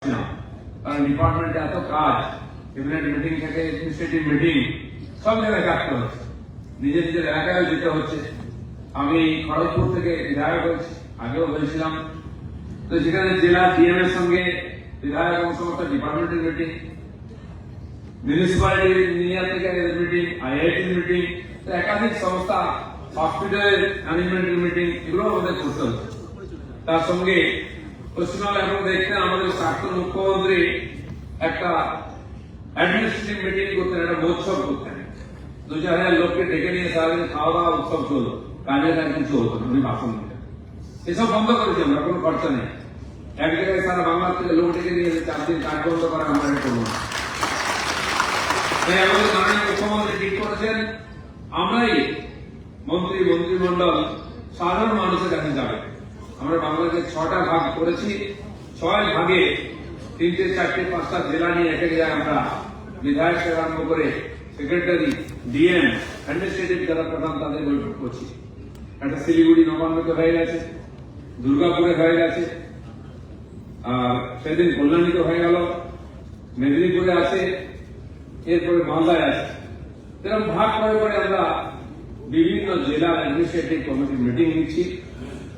কারণ ডিপার্টমেন্টে এত কাজ, ক্যাবিনেট মিটিং থেকে অ্যাডমিনিস্ট্রেটিভ মিটিং সব জায়গায় কাটতে হচ্ছে, নিজের নিজের এলাকায় যেতে হচ্ছে। আমি খড়গপুর থেকে বিধায়ক হয়েছি, আগেও হয়েছিলাম। তো যেখানে জেলা ডিএম এর সঙ্গে বিধায়ক এবং সমস্ত ডিপার্টমেন্টের মিটিং, মিউনিসিপালিটি ইঞ্জিনিয়ার থেকে মিটিং, আইআইটির মিটিং, তো একাধিক সংস্থা, হসপিটালের ম্যানেজমেন্টের মিটিং, এগুলো আমাদের করতে হচ্ছে। তার সঙ্গে পশ্চিমবঙ্গে এখন দেখতেন আমাদের প্রাক্তন মুখ্যমন্ত্রী একটা অ্যাডমিনিস্ট্রেটিভ মিটিং করতেন, একটা মহোৎসব করতেন, 2-4 লোককে ডেকে নিয়ে সারাদিন খাওয়া দাওয়া উৎসব চলতো, কাজের কাজ কিছু হতো না, উনি ভাষণ দিতেন। এসব বন্ধ করেছি আমরা, কোনো খরচা নেই। এক জায়গায় সারা বাংলা থেকে লোক ডেকে নিয়ে 4 দিন কাজ বন্ধ করা আমরা এটা করবো না। তাই আমাদের মাননীয় মুখ্যমন্ত্রী ঠিক করেছেন, আমরাই মন্ত্রিমন্ডল সাধারণ মানুষের কাছে যাবে। আমরা বাংলাদেশে 6টা ভাগ করেছি, 6 ভাগে 3টে 4টে 5টা জেলা নিয়ে এক এক জায়গায় আমরা বিধায়ক থেকে আরম্ভ করে সেক্রেটারি, ডিএম, অ্যাডমিনিস্ট্রেটিভ যারা প্রধান তাদের বৈঠক করছি। একটা শিলিগুড়ি নবান্নতে হয়ে গেছে, দুর্গাপুরে হয়ে গেছে, আর সেদিন কল্যাণীতে হয়ে গেল, মেদিনীপুরে আছে, এরপরে মালদায় আছে। এরকম ভাগ করে আমরা বিভিন্ন জেলা অ্যাডমিনিস্ট্রেটিভ কমিটির মিটিং নিচ্ছি,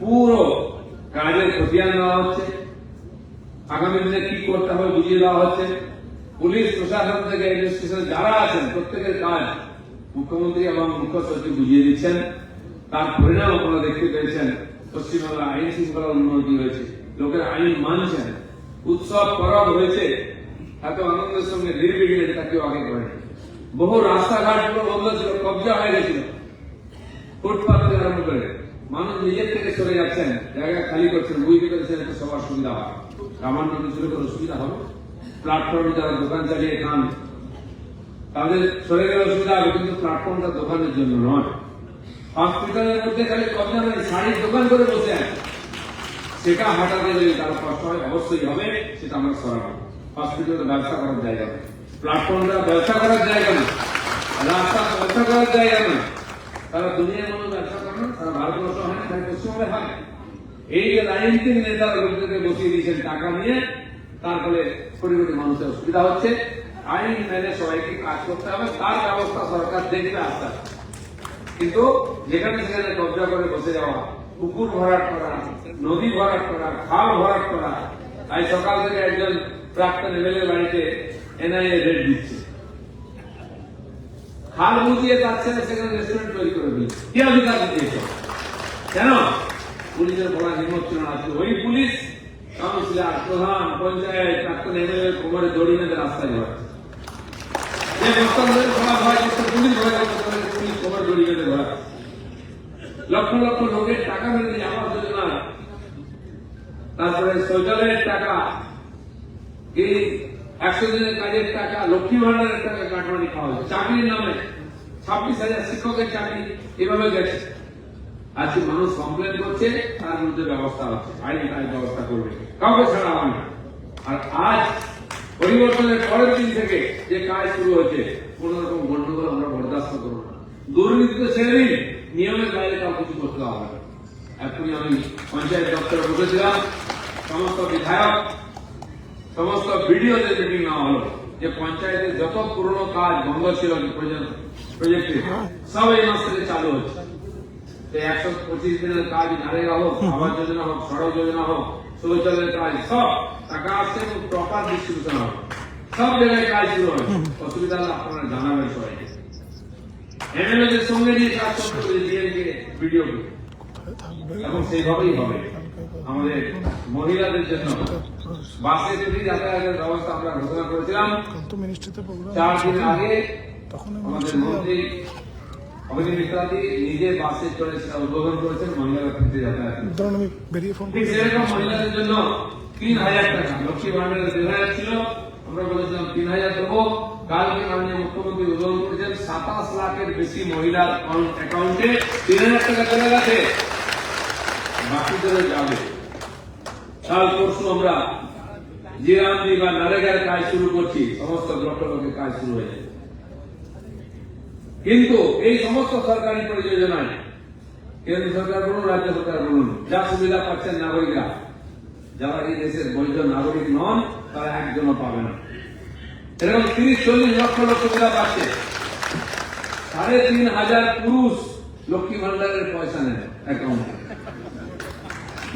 পুরো কাজের খতিয়ান দেওয়া হচ্ছে, আগামী দিনে কি করতে হবে বুঝিয়ে দেওয়া হচ্ছে। পুলিশ প্রশাসন থেকে অ্যাডমিনিস্ট্রেশন যারা আছেন প্রত্যেকের কাজ মুখ্যমন্ত্রী এবং মুখ্য সচিব বুঝিয়ে দিচ্ছেন। তার পরিণাম আপনারা দেখতে পেয়েছেন, পশ্চিমবাংলা আইন শৃঙ্খলার উন্নতি হয়েছে, লোকের আইন মানছেন, উৎসব পরব হয়েছে, এত আনন্দের সঙ্গে নির্বিঘ্নে যেটা কেউ আগে করেনি। বহু রাস্তাঘাটগুলো বন্ধ ছিল, কবজা হয়ে গেছিল, ফুটপাথ থেকে আরম্ভ করে মানুষ নিজের থেকে সরে যাচ্ছেন, জায়গা খালি করছেন, বুঝতে পেরেছেন এতে সবার সুবিধা হবে। সামান্য কিছু করে অসুবিধা হবে, প্ল্যাটফর্মে যারা দোকান চালিয়ে খান তাদের সরে গেলে অসুবিধা হবে, কিন্তু প্ল্যাটফর্মটা দোকানের জন্য নয়। হসপিটালের মধ্যে খালি কবজা নেই, শাড়ির দোকান করে বসে আছে, সেটা হটাতে যদি তার কষ্ট হয় অবশ্যই হবে, সেটা আমরা সরাবো। হসপিটালে ব্যবসা করার জায়গা না, প্ল্যাটফর্মটা ব্যবসা করার জায়গা না, রাস্তা ব্যবসা করার জায়গা না। তারা দুনিয়ার মানুষ ব্যবসা করে না, তারা ভারতবর্ষ হয় না, তাই পশ্চিমবঙ্গে হয়। এই যে রাজনীতিক নেতারা লোকদেরকে বসিয়ে দিয়েছেন টাকা নিয়ে, তার ফলে কোটি কোটি মানুষের অসুবিধা হচ্ছে। আইন মেনে সবাইকে কাজ করতে হবে, তার ব্যবস্থা সরকার দেখবে আস্তে আস্তে। কিন্তু যেখানে সেখানে কবজা করে বসে যাওয়া, পুকুর ভরাট করা, নদী ভরাট করা, খাল ভরাট করা। তাই সকাল থেকে একজন প্রাক্তন এমএলএ বাড়িতে এনআইএ রেড দিচ্ছে, খাল বুঝিয়ে যাচ্ছে না, সেখানে রেস্টুরেন্ট তৈরি করে দিচ্ছে। কি অধিকার দিয়েছে? কেন? পুলিশের বলা হিম্মত ছিল না। ওই পুলিশ কাউন্সিলর, প্রধান, পঞ্চায়েত, প্রাক্তন এমএলএ কোমরে দড়ি বেঁধে রাস্তায় ঘোরাচ্ছে। যে বস্তাদের সভা হয় পুলিশ ভয় করতে, পুলিশ কোমরে দড়ি বেঁধে ঘোরাচ্ছে। লক্ষ লক্ষ লোকের টাকা মেরে দিয়ে আবাস যোজনা, তারপরে শৌচালয়ের টাকা, এই 100 দিনের কাজের টাকা, লক্ষ্মী ভান্ডারের টাকা কাটমানি খাওয়া হচ্ছে। চাকরির নামে 26,000 শিক্ষকের চাকরি এভাবে গেছে। আজকে মানুষ কমপ্লেন করছে, তার বিরুদ্ধে ব্যবস্থা হচ্ছে, আইন ব্যবস্থা করবে, কাউকে ছাড়া হবে না। আর আজ পরিবর্তনের পরের দিন থেকে যে কাজ শুরু হয়েছে, কোন রকম গন্ডগোল আমরা বরদাস্ত করবো না। দুর্নীতি তো ছেড়ে দিন, নিয়মের বাইরে কাউ কিছু করতে হবে না। এখনই আমি পঞ্চায়েত দপ্তরে বসেছিলাম, সমস্ত বিধায়ক, সমস্ত বিডিওদের মিটিং নেওয়া হলো যে পঞ্চায়েতের যত পুরনো কাজ বন্ধ ছিল প্রজেক্টে, সব এই মাস থেকে চালু হচ্ছে। 125 দিনের কাজ, নারেগা হোক, আবাস যোজনা হোক, সড়ক যোজনা হোক, শৌচালয়ের কাজ, সব টাকা আসছে এবং প্রপার ডিস্ট্রিবিউশন হবে, সব জায়গায় কাজ শুরু হবে। অসুবিধা হলে আপনারা জানাবেন সবাইকে। এমএলএদের সঙ্গে নিয়ে কাজ করতে হবে, ডিএমকে, বিডিওকে, এবং সেইভাবেই হবে। আমাদের মহিলাদের জন্য বাসে যদি যাতায়াতের ব্যবস্থা আমরা ঘোষণা করেছিলাম 4 দিন আগে, আমাদের মন্ত্রী অভিজিৎ মিত্রাদি নিজে বাসে চলে সেটা উদ্বোধন করেছেন, মহিলারা ফিরতে যাতায়াত। ঠিক সেরকম মহিলাদের জন্য 3,000 টাকা, লক্ষ্মী ভান্ডারের 2,000 ছিল, আমরা বলেছিলাম 3,000 দেবো। কালকে মাননীয় মুখ্যমন্ত্রী উদ্বোধন করেছেন, 27 লাখের বেশি মহিলার অ্যাকাউন্টে 3,000 টাকা চলে গেছে, বাকিদের যাবে। কাল পরশু আমরা জিরামজি বা নারেগার কাজ শুরু করছি, সমস্ত ব্লকের কাজ শুরু হয়েছে। কিন্তু এই সমস্ত সরকারি পরিযোজনায় কেন্দ্র সরকার বলুন, রাজ্য সরকার বলুন, যা সুবিধা পাচ্ছেন নাগরিকরা, যারা এই দেশের বৈধ নাগরিক নন, তারা একজনও পাবে না। এরকম 30-40 লক্ষ লোক সুবিধা পাচ্ছে। 3,500 পুরুষ লক্ষ্মী ভান্ডারের পয়সা নেয় অ্যাকাউন্টে,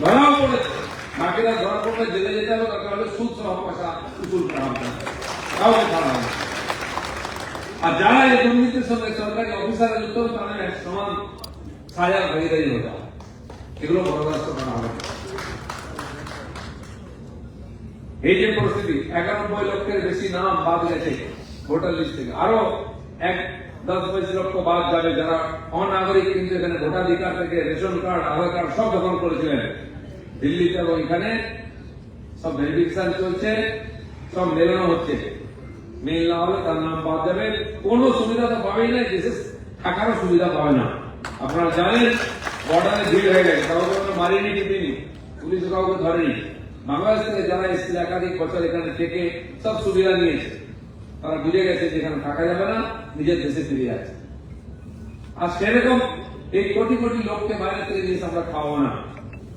ধরাও পড়েছে। বাকিরা ধরা পড়লে জেলে যেতে হবে, দরকার হলে সুদ সহ পয়সা উসুল করা হবে, কাউকে ছাড়া হবে। আর যারা এই দুর্নীতির সঙ্গে সরকারি অফিসারে যুক্ত তাদের এক সমান সাজার ভাগিদারি হতে হবে। এগুলো বরদাস্ত করা হবে। এই যে পরিস্থিতি, 91 লক্ষের বেশি নাম বাদ গেছে ভোটার লিস্ট থেকে, আরো 10-20 লক্ষ বাদ যাবে যারা অনাগরিক, কিন্তু এখানে ভোটাধিকার থেকে রেশন কার্ড, আধার কার্ড সব দখল করেছিলেন। দিল্লিতে এবং এখানে সব ভেরিফিকেশন চলছে, সব মেলানো হচ্ছে। মেল না হলে তার নাম বাদ যাবে। কোনো সুবিধা তো পাবেই না, দেশে থাকারও সুবিধা পাবে না। আপনারা জানেন বর্ডারে ভিড় হয়ে গেছে, কাউকে মারিনি, টিপিনি, পুলিশ কাউকে ধরেনি। বাংলাদেশ থেকে যারা এসেছিল একাধিক বছর এখানে থেকে সব সুবিধা নিয়েছে, তারা বুঝে গেছে যে এখানে থাকা যাবে না, নিজের দেশে ফিরে যাচ্ছে। আর সেরকম এই কোটি কোটি লোককে বাইরে থেকে জিনিস আমরা খাওয়াবো না।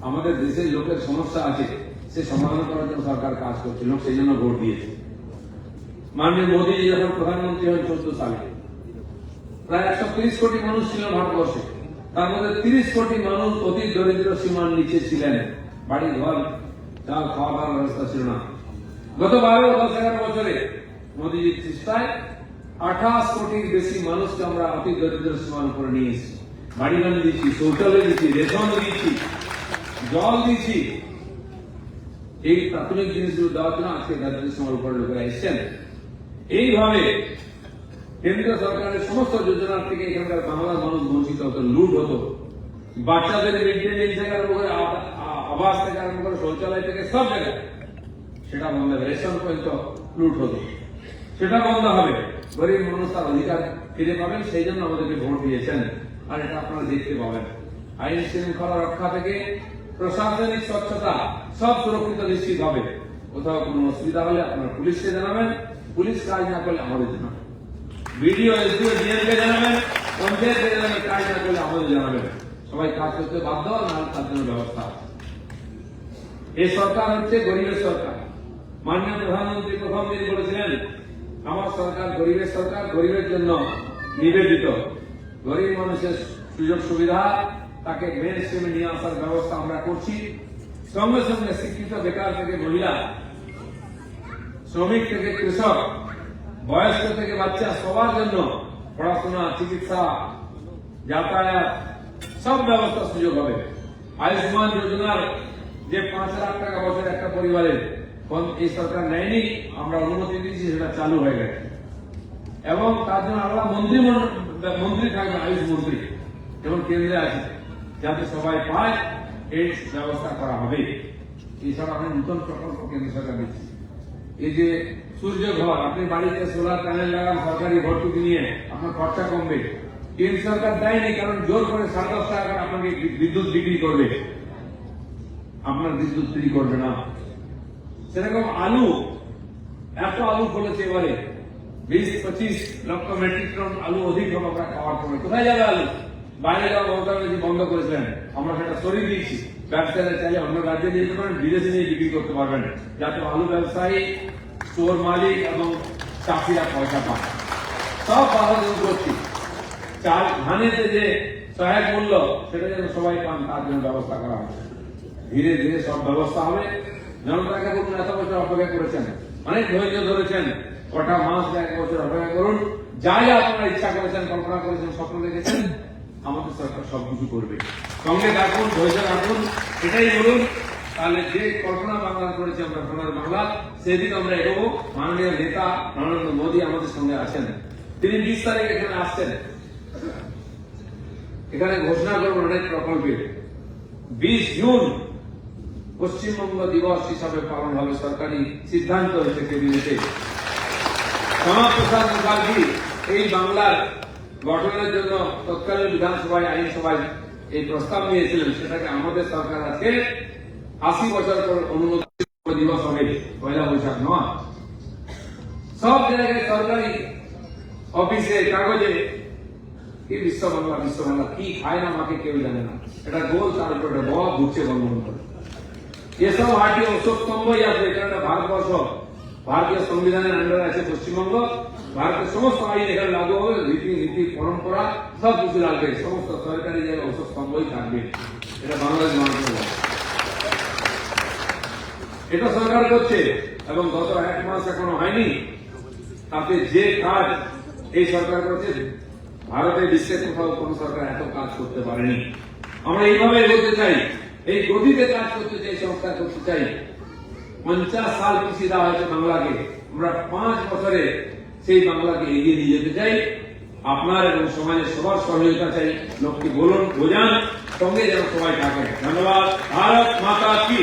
আমাদের দেশের লোকের সমস্যা আছে, সে সমাধান করার জন্য সরকার কাজ করছে, লোক সেই জন্য ভোট দিয়েছে। মাননীয় মোদী যখন প্রধানমন্ত্রী হন 14 সালে, প্রায় 130 কোটি মানুষ ছিল ভারতবর্ষে। তার মধ্যে 30 কোটি মানুষ অতি দরিদ্র সীমার নিচে ছিলেন, বাড়ি ঘর চাল খাওয়া দাওয়ার ব্যবস্থা ছিল না। গত 10-11 বছরে মোদীজির চেষ্টায় 28 কোটির বেশি মানুষকে আমরা অতি দরিদ্র সীমার উপরে নিয়ে এসেছি। বাড়ি বানিয়ে দিচ্ছি, শৌচালয় দিচ্ছি, রেশন দিচ্ছি, জল দিচ্ছি। এই প্রাথমিক জিনিসগুলো দেওয়ার জন্য আজকে দারিদ্র সীমার উপরে লোকেরা এসছেন। এইভাবে কেন্দ্রীয় সরকারের সমস্ত যোজনার থেকে এখানকার বাংলার মানুষ বঞ্চিত হতো, লুট হতো। বাচ্চাদের মিড ডে মিল থেকে আরম্ভ করে আবাস থেকে আরম্ভ করে শৌচালয় থেকে সব জায়গায় সেটা বন্ধ হবে। রেশন পর্যন্ত লুট হতো, সেটা বন্ধ হবে। গরিব মানুষ তার অধিকার ফিরে পাবেন, সেই জন্য আমাদেরকে ভোট দিয়েছেন। আর এটা আপনারা দেখতে পাবেন। আইন শৃঙ্খলা রক্ষা থেকে প্রশাসনিক স্বচ্ছতা সব সুরক্ষিত নিশ্চিত হবে। কোথাও কোনো অসুবিধা হলে আপনারা পুলিশকে জানাবেন, পুলিশ কাজ না করলে আমাদের জানাবেন, বিডিও এসডিও ডিএমকে জানাবেন, পঞ্চায়েতকে জানাবেন, কাজ না করলে আমাদের জানাবেন। সবাই কাজ করতে বাধ্য, না তার জন্য ব্যবস্থা। এই সরকার হচ্ছে গরিবের সরকার। মাননীয় প্রধানমন্ত্রী প্রথম দিন বলেছিলেন, আমার সরকার গরিবের সরকার, গরিবের জন্য নিবেদিত। গরিব মানুষের সুযোগ সুবিধা তাকে মেন স্ট্রিমে নিয়ে আসার ব্যবস্থা আমরা করছি। সঙ্গে সঙ্গে শিক্ষিত বেকার থেকে মহিলা, শ্রমিক থেকে কৃষক, বয়স্ক থেকে বাচ্চা, সবার জন্য পড়াশোনা, চিকিৎসা, যাতায়াত সব ব্যবস্থা সুযোগ হবে। আয়ুষ্মান যোজনার যে 5 লাখ টাকা বছর একটা পরিবারের এই সরকার নেয়নি, আমরা অনুমতি দিয়েছি, সেটা চালু হয়ে গেছে। এবং তার জন্য আমরা মন্ত্রী থাকবেন, আয়ুষ মন্ত্রী, যেমন কেন্দ্রে আছে, যাতে সবাই পায় এই ব্যবস্থা করা হবে। এছাড়া আমি নতুন প্রকল্প কেন্দ্র সরকার দিচ্ছি। এই যে সূর্য ঘর, আপনি বাড়িতে সোলার প্যানেল লাগান সরকারি ভর্তুকি নিয়ে, আপনার খরচা কমবে। কেন্দ্র সরকার দেয়নি, কারণ জোর করে 10.5 টাকা আপনাকে বিদ্যুৎ বিক্রি করবে, আপনার বিদ্যুৎ বিক্রি করবে না। সেরকম আলু, এত আলু ফলেছে এবারে 20-25 লক্ষ মেট্রিক টন আলু অধিক হবে আমরা খাওয়ার পরে। কোথায় যাবে আলু? বাইরে যাওয়া মমতা বন্ধ করেছিলেন, আমরা সেটা সরিয়ে দিয়েছি। ব্যবসায়ীরা চাইলে অন্য রাজ্যে নিয়ে যেতে পারেন, বিদেশে নিয়ে বিক্রি করতে পারবেন, যাতে আলু ব্যবসায়ী, স্টোর মালিক এবং চাষিরা পয়সা পায়। সব বাধা দূর করছি। চাল ধানেতে যে সহায়ক মূল্য, সেটা যেন সবাই পান, তার জন্য ব্যবস্থা করা হবে। ধীরে ধীরে সব ব্যবস্থা হবে। জনতাকে বলুন, এত বছর অপেক্ষা করেছেন, অনেক ধৈর্য ধরেছেন, কটা মাস বা 1 বছর অপেক্ষা করুন। যা যা আপনারা ইচ্ছা করেছেন, কল্পনা করেছেন, স্বপ্ন দেখেছেন, আমাদের সরকার সবকিছু করবে। সঙ্গে রাখুন, ধৈর্য রাখুন, এটাই বলুন। তাহলে যে কল্পনা বাংলা করেছি আমরা, সোনার বাংলা, সেদিন আমরা এগোবো। মাননীয় নেতা নরেন্দ্র মোদী আমাদের সঙ্গে আছেন। তিনি 20 তারিখ এখানে আসছেন, এখানে ঘোষণা করবেন অনেক প্রকল্পের। 20 জুন পশ্চিমবঙ্গ দিবস হিসাবে পালন হবে, সরকারি সিদ্ধান্ত হয়েছে ক্যাবিনেটে। শ্যামাপ্রসাদ মুখার্জি এই বাংলার গঠনের জন্য তৎকালীন বিধানসভায়, আইনসভায় এই প্রস্তাব নিয়েছিলেন, সেটাকে আমাদের সরকার আজকে 80 বছর পর অনুমোদন দিবস হবে, 1 বৈশাখ নয়। সব জায়গায় সরকারি অফিসে, কাগজে কি বিশ্ব বাংলা, বিশ্ব বাংলা কি খায় না মাকে কেউ জানে না। এটা গোল, তার উপর ঘুরছে বন্ধন করে। এসব হাঁটি অশ্বস্তম্ভই আছে, এটা ভারতবর্ষ ভারতীয় সংবিধানের আন্ডারে আছে পশ্চিমবঙ্গ, ভারতের সমস্ত আইন এখানে লাগু হবে, রীতি নীতি পরম্পরা সব কিছু লাগবে, সমস্ত সরকারি জায়গায় ওসব স্তম্ভই থাকবে। এটা বাংলাদেশ মানুষের বলে। এটা সরকার করছে এবং গত 1 মাস এখনো হয়নি, তাতে যে কাজ এই সরকার করেছে ভারতে বিশ্বের কোথাও কোন সরকার এত কাজ করতে পারেনি। আমরা এইভাবে এগোতে চাই, এই গতিতে কাজ করতে চাই, সংস্কার করতে চাই। 50 সাল পিছিয়ে দেওয়া হয়েছে বাংলাকে, আমরা 5 বছরে সেই বাংলাকে এগিয়ে নিয়ে যেতে চাই। আপনার এবং সমাজের সবার সহযোগিতা চাই। লোককে বলুন, বোঝান, সঙ্গে যেন সবাই থাকে। ধন্যবাদ। ভারত মাতা কি।